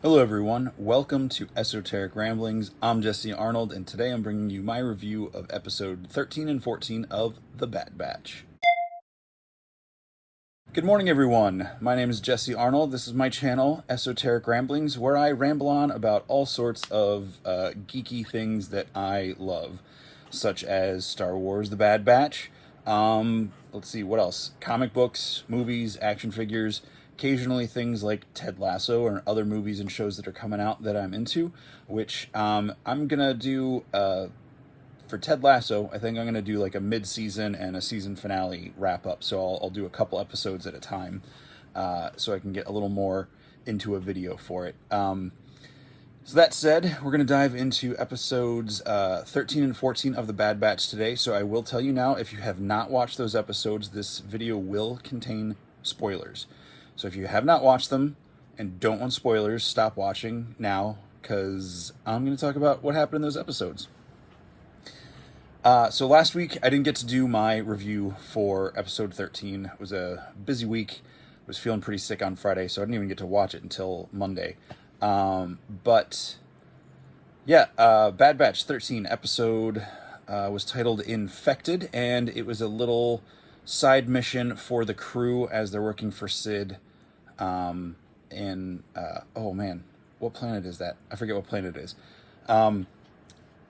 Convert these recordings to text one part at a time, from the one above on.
Hello, everyone. Welcome to Esoteric Ramblings. I'm Jesse Arnold, and today I'm bringing you my review of episode 13 and 14 of The Bad Batch. Good morning, everyone. My name is Jesse Arnold. This is my channel, Esoteric Ramblings, where I ramble on about all sorts of geeky things that I love, such as Star Wars: The Bad Batch. Let's see, what else? Comic books, movies, action figures, occasionally things like Ted Lasso or other movies and shows that are coming out that I'm into, which I'm gonna do for Ted Lasso. I think I'm gonna do like a mid-season and a season finale wrap up. So I'll do a couple episodes at a time, so I can get a little more into a video for it. So that said, we're going to dive into episodes 13 and 14 of The Bad Batch today. So I will tell you now, if you have not watched those episodes, this video will contain spoilers. So if you have not watched them and don't want spoilers, stop watching now, because I'm going to talk about what happened in those episodes. So last week, I didn't get to do my review for episode 13. It was a busy week. I was feeling pretty sick on Friday, so I didn't even get to watch it until Monday. But yeah, Bad Batch 13 episode was titled Infected, and it was a little side mission for the crew as they're working for Sid in, oh man, what planet is that? I forget what planet it is.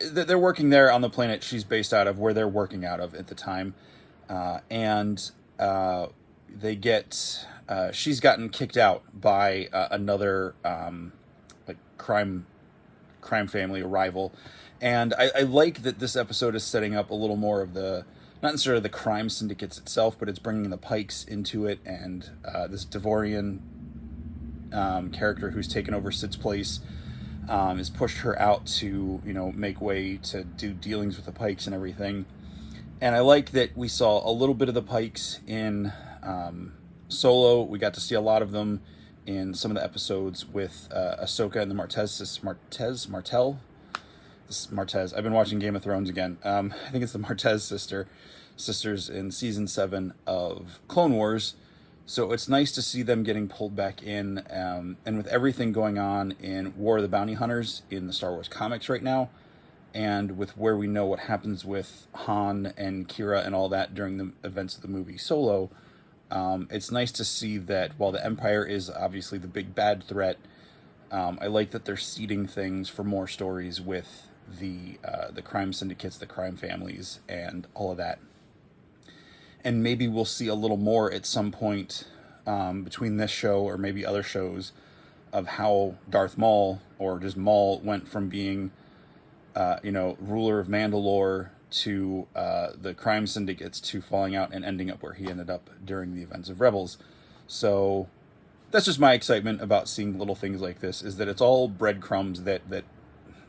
They're working there on the planet she's based out of, where they're working out of at the time, and they get, she's gotten kicked out by another like crime family, a rival. And I like that this episode is setting up a little more of the, not necessarily the crime syndicates itself, but it's bringing the Pikes into it, and this Devorian character who's taken over Sid's place has pushed her out to, make way to do dealings with the Pikes and everything. And I like that we saw a little bit of the Pikes in Solo. We got to see a lot of them in some of the episodes with Ahsoka and the Martez. I've been watching Game of Thrones again. I think it's the Martez sisters in season 7 of Clone Wars. So it's nice to see them getting pulled back in. And with everything going on in War of the Bounty Hunters in the Star Wars comics right now, and with where we know what happens with Han and Kira and all that during the events of the movie Solo, it's nice to see that while the Empire is obviously the big bad threat, I like that they're seeding things for more stories with the crime syndicates, the crime families, and all of that. And maybe we'll see a little more at some point between this show or maybe other shows of how Darth Maul, or just Maul, went from being, ruler of Mandalore to the crime syndicates to falling out and ending up where he ended up during the events of Rebels. So that's just my excitement about seeing little things like this, is that it's all breadcrumbs that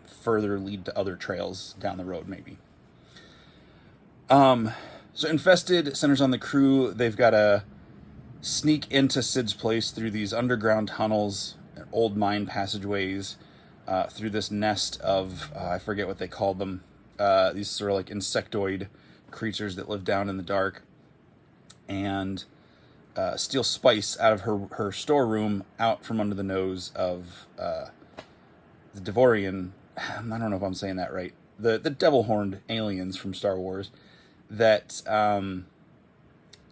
further lead to other trails down the road, maybe. So Infested centers on the crew. They've got to sneak into Sid's place through these underground tunnels, old mine passageways, through this nest of, I forget what they called them, these sort of like insectoid creatures that live down in the dark, and steal spice out of her storeroom, out from under the nose of the Devorian, I don't know if I'm saying that right, the devil-horned aliens from Star Wars, that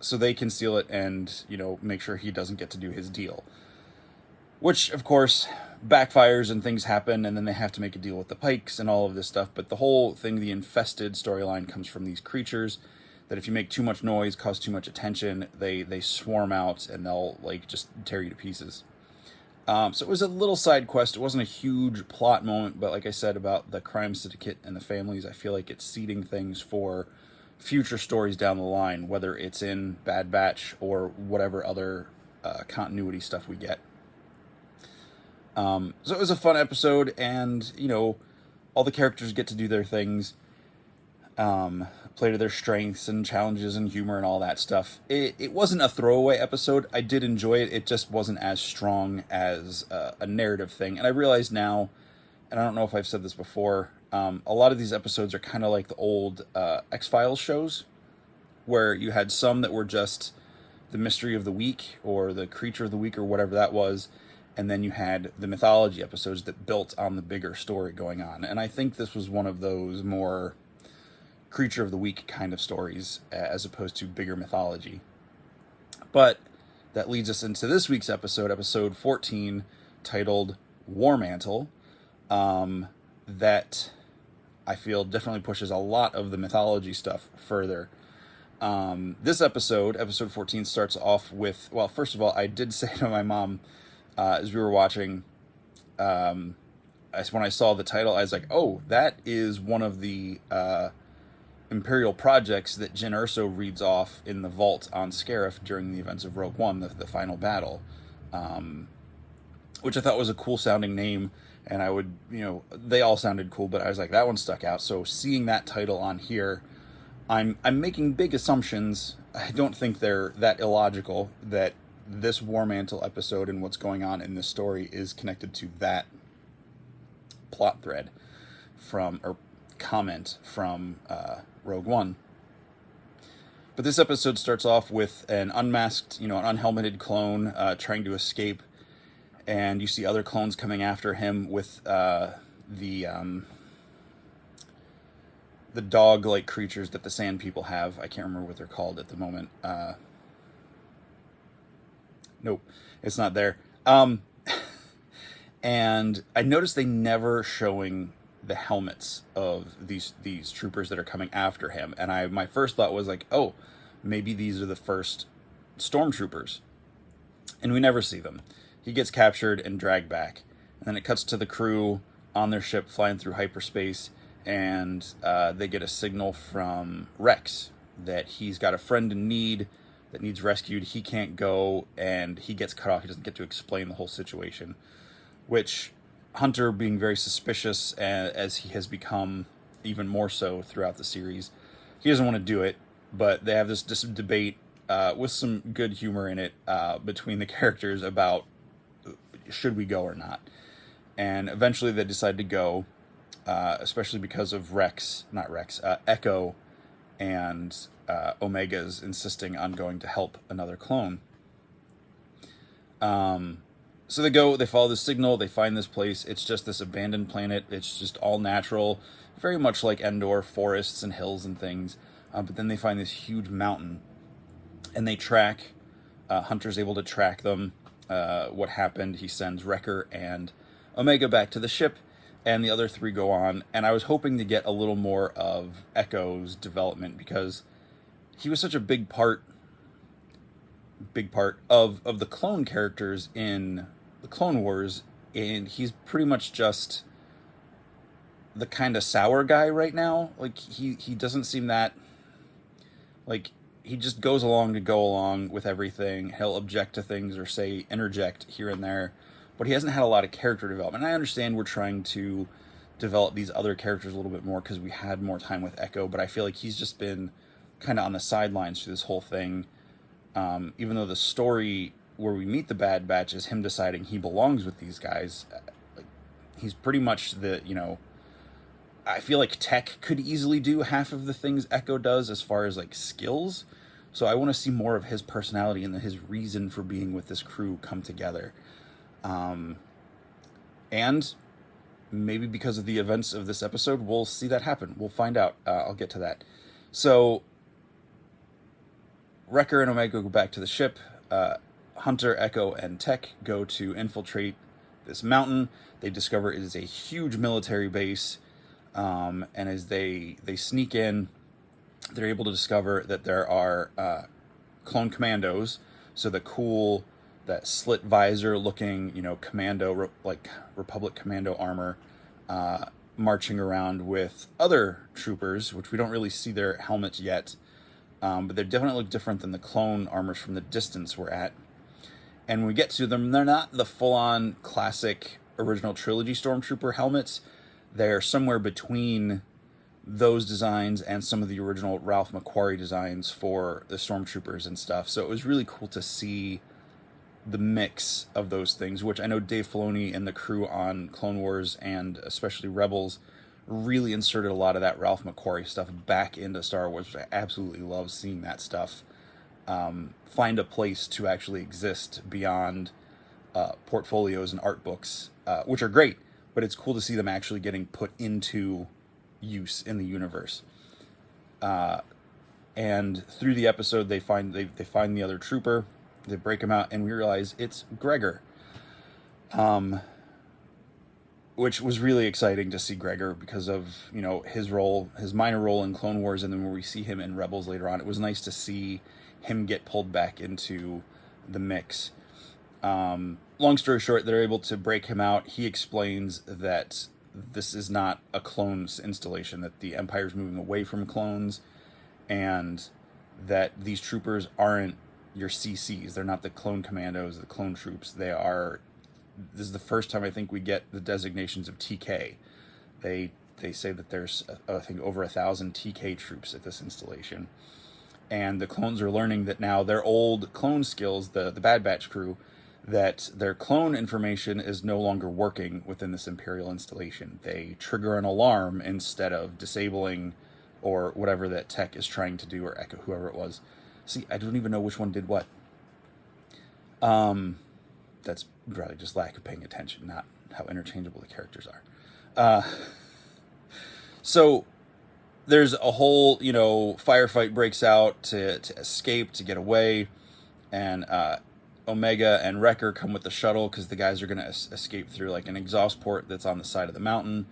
so they can steal it and, make sure he doesn't get to do his deal. Which, of course, backfires and things happen, and then they have to make a deal with the Pikes and all of this stuff. But the whole thing, the Infested storyline, comes from these creatures that if you make too much noise, cause too much attention, they swarm out and they'll, just tear you to pieces. So it was a little side quest. It wasn't a huge plot moment, but like I said about the crime syndicate and the families, I feel like it's seeding things for future stories down the line, whether it's in Bad Batch or whatever other continuity stuff we get. So it was a fun episode, and, all the characters get to do their things, play to their strengths and challenges and humor and all that stuff. It wasn't a throwaway episode. I did enjoy it. It just wasn't as strong as a narrative thing. And I realize now, and I don't know if I've said this before, a lot of these episodes are kind of like the old X-Files shows, where you had some that were just the mystery of the week or the creature of the week or whatever that was, and then you had the mythology episodes that built on the bigger story going on. And I think this was one of those more creature of the week kind of stories as opposed to bigger mythology. But that leads us into this week's episode, episode 14, titled War Mantle, that I feel definitely pushes a lot of the mythology stuff further. This episode 14, starts off with, well, first of all, I did say to my mom as we were watching, when I saw the title, I was like, oh, that is one of the Imperial projects that Jyn Erso reads off in the vault on Scarif during the events of Rogue One, the final battle, which I thought was a cool sounding name, and I would, they all sounded cool, but I was like, that one stuck out. So seeing that title on here, I'm making big assumptions. I don't think they're that illogical that this War Mantle episode and what's going on in this story is connected to that plot thread or comment from Rogue One. But this episode starts off with an unmasked, an unhelmeted clone trying to escape, and you see other clones coming after him with the dog-like creatures that the Sand People have. I can't remember what they're called at the moment. Nope, it's not there. And I noticed they never showing the helmets of these troopers that are coming after him. And my first thought was like, oh, maybe these are the first stormtroopers. And we never see them. He gets captured and dragged back. And then it cuts to the crew on their ship flying through hyperspace, and they get a signal from Rex that he's got a friend in need that needs rescued. He can't go, and he gets cut off. He doesn't get to explain the whole situation, which Hunter, being very suspicious, as he has become even more so throughout the series, he doesn't want to do it, but they have this debate with some good humor in it between the characters about should we go or not. And eventually they decide to go, especially because of Echo and Omega's insisting on going to help another clone. So they go, they follow the signal, they find this place. It's just this abandoned planet. It's just all natural, very much like Endor, forests and hills and things. But then they find this huge mountain, and they track. Hunter's able to track them. What happened? He sends Wrecker and Omega back to the ship, and the other three go on. And I was hoping to get a little more of Echo's development, because he was such a big part of the clone characters in the Clone Wars, and he's pretty much just the kind of sour guy right now. Like, he doesn't seem that, like, he just goes along to go along with everything. He'll object to things or say interject here and there, but he hasn't had a lot of character development. And I understand we're trying to develop these other characters a little bit more because we had more time with Echo, but I feel like he's just been kind of on the sidelines through this whole thing. Even though the story where we meet the Bad Batch is him deciding he belongs with these guys, he's pretty much I feel like Tech could easily do half of the things Echo does as far as like skills. So I want to see more of his personality and his reason for being with this crew come together. And maybe because of the events of this episode, we'll see that happen. We'll find out. I'll get to that. So Wrecker and Omega go back to the ship. Hunter, Echo, and Tech go to infiltrate this mountain. They discover it is a huge military base. And as they sneak in, they're able to discover that there are clone commandos. So that slit visor looking, commando, like Republic commando armor, marching around with other troopers, which we don't really see their helmets yet. But they definitely look different than the clone armors from the distance we're at. And when we get to them, they're not the full-on classic original trilogy Stormtrooper helmets. They're somewhere between those designs and some of the original Ralph McQuarrie designs for the Stormtroopers and stuff. So it was really cool to see the mix of those things, which I know Dave Filoni and the crew on Clone Wars and especially Rebels really inserted a lot of that Ralph McQuarrie stuff back into Star Wars, which I absolutely love seeing that stuff find a place to actually exist beyond portfolios and art books, which are great, but it's cool to see them actually getting put into use in the universe. And through the episode, they find the other trooper, they break him out, and we realize it's Gregor, which was really exciting to see Gregor because of his minor role in Clone Wars, and then when we see him in Rebels later on, it was nice to see him get pulled back into the mix. Long story short, they're able to break him out. He explains that this is not a clones installation, that the Empire's moving away from clones, and that these troopers aren't your CCs. They're not the clone commandos, the clone troops. This is the first time I think we get the designations of TK. They say that there's, I think, over 1,000 TK troops at this installation. And the clones are learning that now their old clone skills, the Bad Batch crew, that their clone information is no longer working within this Imperial installation. They trigger an alarm instead of disabling or whatever that tech is trying to do, or Echo, whoever it was. See, I don't even know which one did what. That's probably just lack of paying attention, not how interchangeable the characters are. So there's a whole, firefight breaks out to escape, to get away, and Omega and Wrecker come with the shuttle because the guys are going to escape through like an exhaust port that's on the side of the mountain.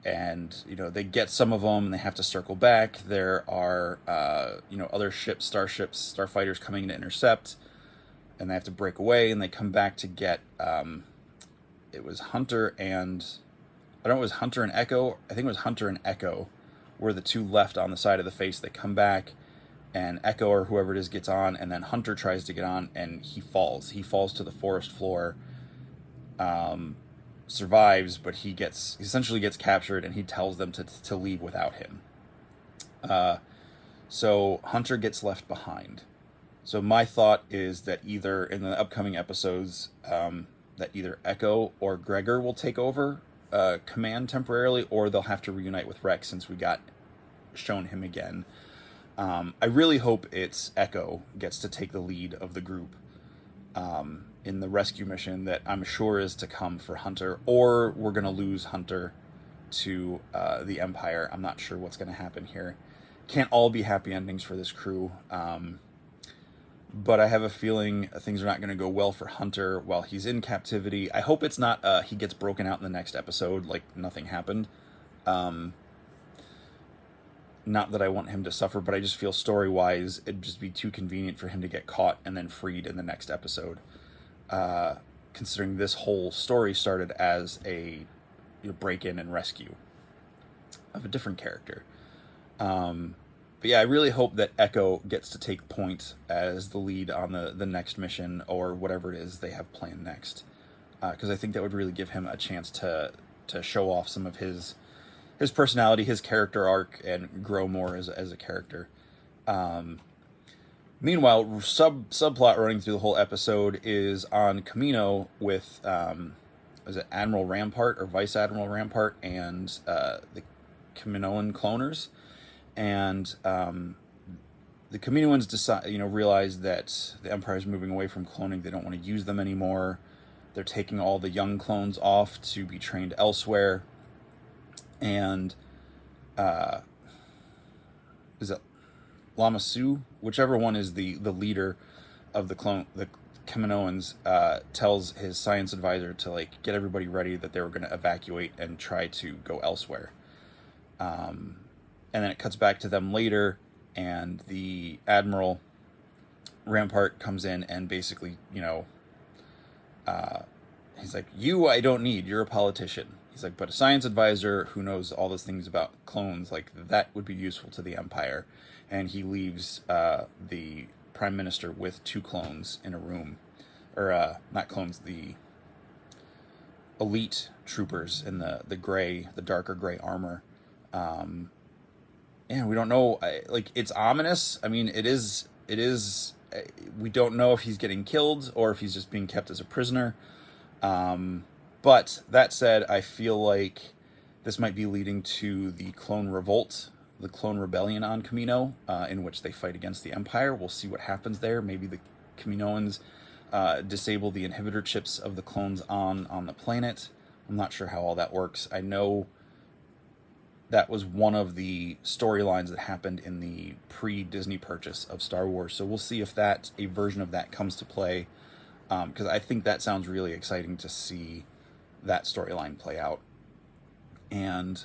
And, they get some of them and they have to circle back. There are, other ships, starships, starfighters coming to intercept, and they have to break away, and they come back to get, it was Hunter and, I don't know, it was Hunter and Echo. I think it was Hunter and Echo were the two left on the side of the face. They come back, and Echo or whoever it is gets on, and then Hunter tries to get on, and he falls. He falls to the forest floor, survives, but he essentially gets captured, and he tells them to leave without him. So Hunter gets left behind. So my thought is that either in the upcoming episodes, that either Echo or Gregor will take over command temporarily, or they'll have to reunite with Rex since we got shown him again. I really hope it's Echo gets to take the lead of the group in the rescue mission that I'm sure is to come for Hunter, or we're going to lose Hunter to the Empire. I'm not sure what's going to happen here. Can't all be happy endings for this crew. But I have a feeling things are not going to go well for Hunter while he's in captivity. I hope it's not he gets broken out in the next episode like nothing happened. Not that I want him to suffer, but I just feel story-wise it'd just be too convenient for him to get caught and then freed in the next episode. Considering this whole story started as a break-in and rescue of a different character. But yeah, I really hope that Echo gets to take point as the lead on the next mission or whatever it is they have planned next. Because I think that would really give him a chance to show off some of his personality, his character arc, and grow more as a character. Meanwhile, subplot running through the whole episode is on Kamino with is it Admiral Rampart or Vice Admiral Rampart and the Kaminoan cloners. And the Kaminoans realize that the Empire is moving away from cloning. They don't want to use them anymore. They're taking all the young clones off to be trained elsewhere. And is it Lama Su? Whichever one is the leader of the Kaminoans tells his science advisor to get everybody ready, that they were going to evacuate and try to go elsewhere. And then it cuts back to them later, and the Admiral Rampart comes in and basically, he's like, I don't need, you're a politician. He's like, but a science advisor who knows all those things about clones, that would be useful to the Empire. And he leaves the Prime Minister with 2 clones in a room. Or, not clones, the elite troopers in the darker gray armor. And we don't know, it's ominous. I mean, it is, we don't know if he's getting killed or if he's just being kept as a prisoner. But that said, I feel like this might be leading to the clone revolt, the clone rebellion on Kamino, in which they fight against the Empire. We'll see what happens there. Maybe the Kaminoans disable the inhibitor chips of the clones on the planet. I'm not sure how all that works. I know that was one of the storylines that happened in the pre-Disney purchase of Star Wars. So we'll see if a version of that comes to play, because I think that sounds really exciting to see that storyline play out. And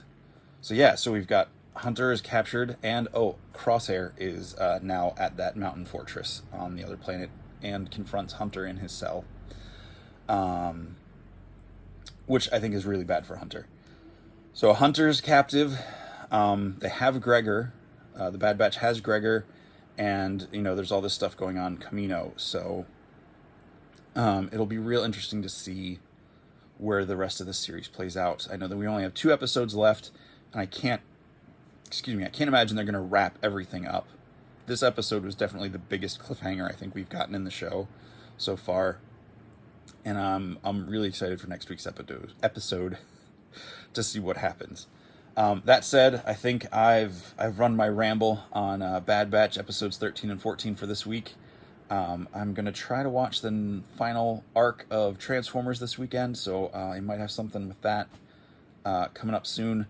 so yeah, so we've got Hunter is captured, and Crosshair is now at that mountain fortress on the other planet and confronts Hunter in his cell, which I think is really bad for Hunter. So Hunter's captive. They have Gregor. The Bad Batch has Gregor, and there's all this stuff going on in Camino. So it'll be real interesting to see where the rest of the series plays out. I know that we only have 2 episodes left, and I can't imagine they're going to wrap everything up. This episode was definitely the biggest cliffhanger I think we've gotten in the show so far, and I'm really excited for next week's episode to see what happens. That said, I think I've run my ramble on Bad Batch episodes 13 and 14 for this week. I'm going to try to watch the final arc of Transformers this weekend, so I might have something with that coming up soon.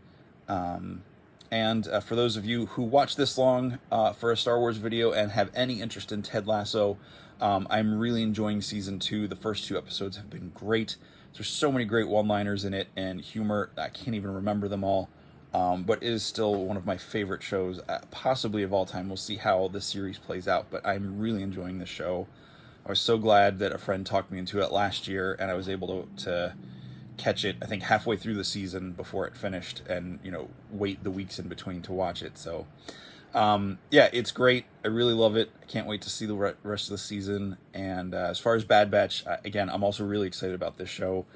And for those of you who watch this long for a Star Wars video and have any interest in Ted Lasso, I'm really enjoying Season 2. The first 2 episodes have been great. There's so many great one-liners in it and humor. I can't even remember them all, but it is still one of my favorite shows, possibly of all time. We'll see how the series plays out, but I'm really enjoying this show. I was so glad that a friend talked me into it last year, and I was able to catch it, I think, halfway through the season before it finished, and wait the weeks in between to watch it. So yeah, it's great. I really love it. I can't wait to see the rest of the season. And as far as Bad Batch, again, I'm also really excited about this show.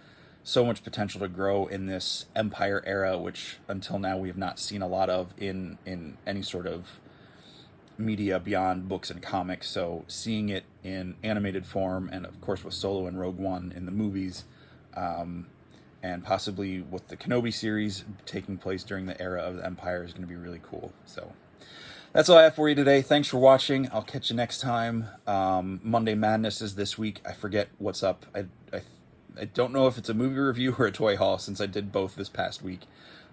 So much potential to grow in this Empire era, which until now we have not seen a lot of in any sort of media beyond books and comics. So seeing it in animated form, and of course with Solo and Rogue One in the movies, and possibly with the Kenobi series taking place during the era of the Empire, is going to be really cool. So that's all I have for you today. Thanks for watching. I'll catch you next time. Monday Madness is this week. I forget what's up. I don't know if it's a movie review or a toy haul, since I did both this past week.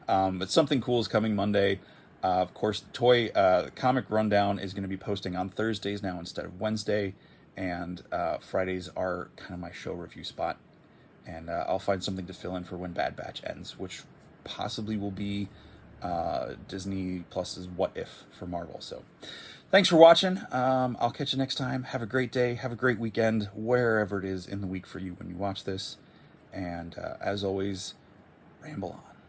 But something cool is coming Monday. Of course, the comic rundown is going to be posting on Thursdays now instead of Wednesday. And Fridays are kind of my show review spot. And I'll find something to fill in for when Bad Batch ends, which possibly will be Disney Plus's What If for Marvel. So thanks for watching. I'll catch you next time. Have a great day. Have a great weekend, wherever it is in the week for you when you watch this. And as always, ramble on.